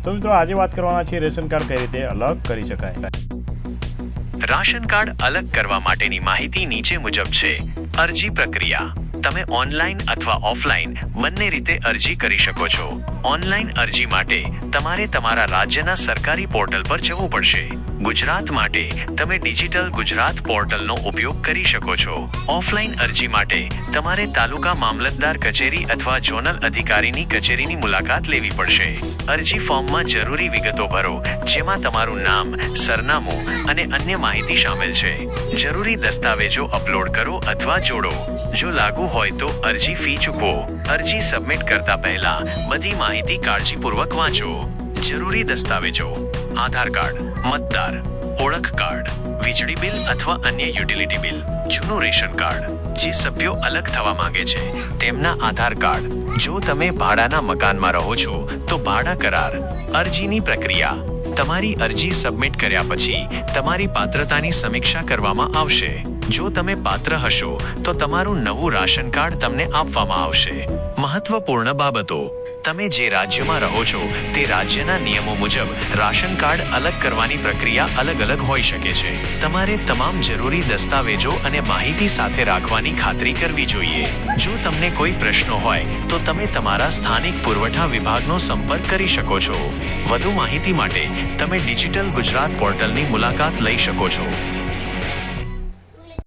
તો મિત્રો આજે વાત કરવાના છે રેશન કાર્ડ કઈ રીતે અલગ કરી શકાય। રાશન કાર્ડ અલગ કરવા માટેની માહિતી નીચે મુજબ છે। અરજી પ્રક્રિયા: તમે ઓનલાઈન અથવા ઓફલાઈન બંને રીતે અરજી કરી શકો છો। ઓનલાઈન અરજી માટે તમારે તમારા રાજ્યના સરકારી પોર્ટલ પર જવું પડશે। ગુજરાત માટે તમે ડિજિટલ ગુજરાત પોર્ટલનો ઉપયોગ કરી શકો છો। ઓફલાઈન અરજી માટે તમારે તાલુકા મામલતદાર કચેરી અથવા ઝોનલ અધિકારીની કચેરીની મુલાકાત લેવી પડશે। અરજી ફોર્મમાં જરૂરી વિગતો ભરો, જેમાં તમારું નામ, સરનામું અને અન્ય માહિતી શામેલ છે। જરૂરી દસ્તાવેજો અપલોડ કરો અથવા જોડો। જો લાગુ હોય તો અરજી ફી ચૂકવો। અરજી સબમિટ કરતા પહેલા બધી માહિતી કાળજીપૂર્વક વાંચો। જરૂરી દસ્તાવેજો: આધાર કાર્ડ, મતદાર ઓળખ કાર્ડ, વીજળી બિલ અથવા અન્ય યુટિલિટી બિલ, જૂનું રેશન કાર્ડ, જે સભ્યો અલગ થવા માંગે છે તેમના આધાર કાર્ડ, જો તમે ભાડાના મકાનમાં રહો છો તો ભાડા કરાર। અરજીની પ્રક્રિયા: તમારી અરજી સબમિટ કર્યા પછી તમારી પાત્રતાની સમીક્ષા કરવામાં આવશે। જો તમે પાત્ર હશો તો તમારું નવું રાશન કાર્ડ તમને આપવામાં આવશે। મહત્વપૂર્ણ બાબતો: તમે જે રાજ્યમાં રહો છો તે રાજ્યના નિયમો મુજબ રાશન કાર્ડ અલગ કરવાની પ્રક્રિયા અલગ હોઈ શકે છે। તમારે તમામ જરૂરી દસ્તાવેજો અને માહિતી સાથે રાખવાની ખાતરી કરવી જોઈએ। જો તમને કોઈ પ્રશ્નો હોય તો તમે તમારા સ્થાનિક પુરવઠા વિભાગનો સંપર્ક કરી શકો છો। વધુ માહિતી માટે તમે ડિજિટલ ગુજરાત પોર્ટલની મુલાકાત લઈ શકો છો।